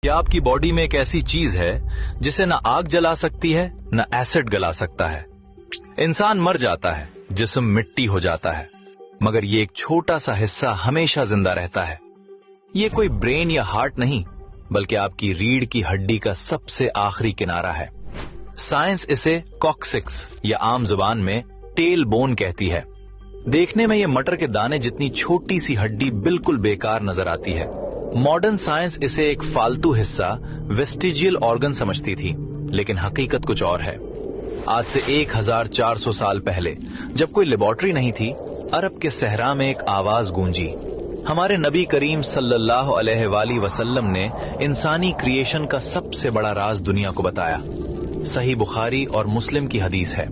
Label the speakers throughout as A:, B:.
A: क्या आपकी बॉडी में एक ऐसी चीज है जिसे ना आग जला सकती है ना एसिड गला सकता है? इंसान मर जाता है, जिस्म मिट्टी हो जाता है, मगर ये एक छोटा सा हिस्सा हमेशा जिंदा रहता है। ये कोई ब्रेन या हार्ट नहीं, बल्कि आपकी रीढ़ की हड्डी का सबसे आखिरी किनारा है। साइंस इसे कॉक्सिक्स या आम जुबान में टेल बोन कहती है। देखने में ये मटर के दाने जितनी छोटी सी हड्डी बिल्कुल बेकार नजर आती है। मॉडर्न साइंस इसे एक फालतू हिस्सा, वेस्टिजियल ऑर्गन समझती थी, लेकिन हकीकत कुछ और है। आज से 1400 साल पहले, जब कोई लेबोरेटरी नहीं थी, अरब के सहरा में एक आवाज गूंजी। हमारे नबी करीम सल्लल्लाहु अलैहि वसल्लम ने इंसानी क्रिएशन का सबसे बड़ा राज दुनिया को बताया। सही बुखारी और मुस्लिम की हदीस है।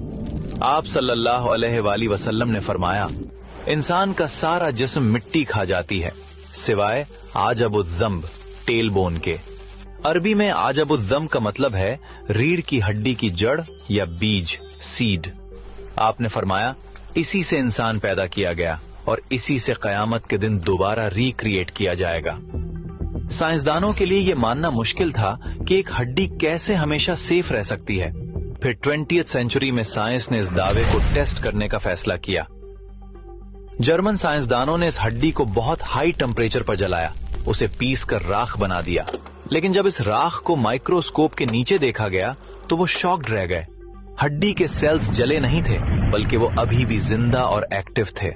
A: आप सल्लल्लाहु अलैहि वसल्लम ने फरमाया, इंसान का सारा जिस्म मिट्टी खा जाती है, सिवाय आजबुद्दम्ब, टेल बोन के। अरबी में आजबुद्दम्ब का मतलब है रीढ़ की हड्डी की जड़ या बीज, सीड। आपने फरमाया, इसी से इंसान पैदा किया गया और इसी से कयामत के दिन दोबारा रिक्रिएट किया जाएगा। साइंसदानों के लिए यह मानना मुश्किल था कि एक हड्डी कैसे हमेशा सेफ रह सकती है। फिर 20वीं सेंचुरी में साइंस ने इस दावे को टेस्ट करने का फैसला किया। जर्मन साइंसदानों ने इस हड्डी को बहुत हाई टेम्परेचर पर जलाया, उसे पीस कर राख बना दिया। लेकिन जब इस राख को माइक्रोस्कोप के नीचे देखा गया तो वो शॉक्ड रह गए। हड्डी के सेल्स जले नहीं थे, बल्कि वो अभी भी जिंदा और एक्टिव थे।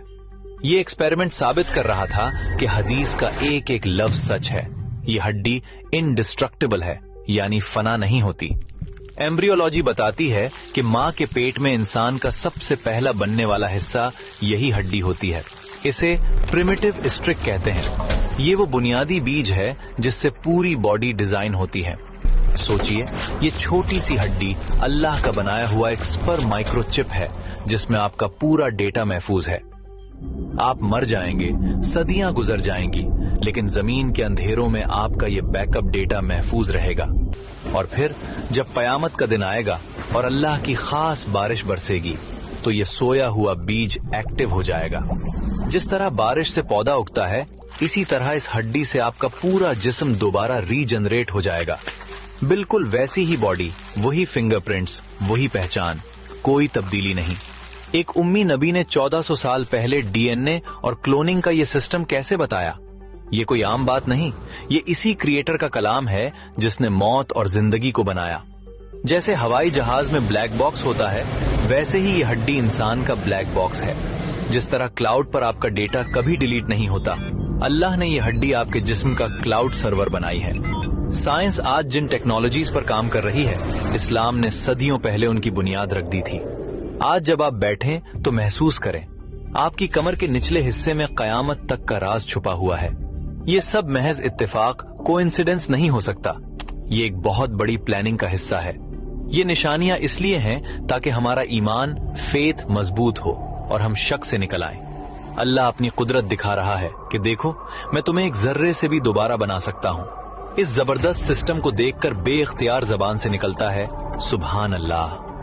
A: ये एक्सपेरिमेंट साबित कर रहा था कि हदीस का एक एक लफ्ज सच है। ये हड्डी इनडिस्ट्रक्टिबल है, यानी फना नहीं होती। एम्ब्रियोलॉजी बताती है कि मां के पेट में इंसान का सबसे पहला बनने वाला हिस्सा यही हड्डी होती है। इसे प्रिमिटिव स्ट्रिक कहते हैं। ये वो बुनियादी बीज है जिससे पूरी बॉडी डिजाइन होती है। सोचिए, ये छोटी सी हड्डी अल्लाह का बनाया हुआ एक स्पर्म माइक्रोचिप है, जिसमें आपका पूरा डेटा महफूज है। आप मर जाएंगे, सदियां गुजर जाएंगी, लेकिन जमीन के अंधेरों में आपका ये बैकअप डेटा महफूज रहेगा। और फिर जब कयामत का दिन आएगा और अल्लाह की खास बारिश बरसेगी, तो ये सोया हुआ बीज एक्टिव हो जाएगा। जिस तरह बारिश से पौधा उगता है, इसी तरह इस हड्डी से आपका पूरा जिस्म दोबारा रीजनरेट हो जाएगा। बिल्कुल वैसी ही बॉडी, वही फिंगरप्रिंट्स, वही पहचान, कोई तब्दीली नहीं। एक उम्मी नबी ने 1400 साल पहले डीएनए और क्लोनिंग का ये सिस्टम कैसे बताया? ये कोई आम बात नहीं, ये इसी क्रिएटर का कलाम है जिसने मौत और जिंदगी को बनाया। जैसे हवाई जहाज में ब्लैक बॉक्स होता है, वैसे ही ये हड्डी इंसान का ब्लैक बॉक्स है। जिस तरह क्लाउड पर आपका डेटा कभी डिलीट नहीं होता, अल्लाह ने ये हड्डी आपके जिस्म का क्लाउड सर्वर बनाई है। साइंस आज जिन टेक्नोलॉजीज पर काम कर रही है, इस्लाम ने सदियों पहले उनकी बुनियाद रख दी थी। आज जब आप बैठें तो महसूस करें, आपकी कमर के निचले हिस्से में कयामत तक का राज छुपा हुआ है। ये सब महज इत्तेफाक, कोइंसिडेंस नहीं हो सकता। ये एक बहुत बड़ी प्लानिंग का हिस्सा है। ये निशानियां इसलिए हैं ताकि हमारा ईमान, फेथ मजबूत हो और हम शक से निकल आए। अल्लाह अपनी कुदरत दिखा रहा है कि देखो, मैं तुम्हें एक जर्रे से भी दोबारा बना सकता हूँ। इस जबरदस्त सिस्टम को देखकर बेइख्तियार जबान से निकलता है, सुभान अल्लाह।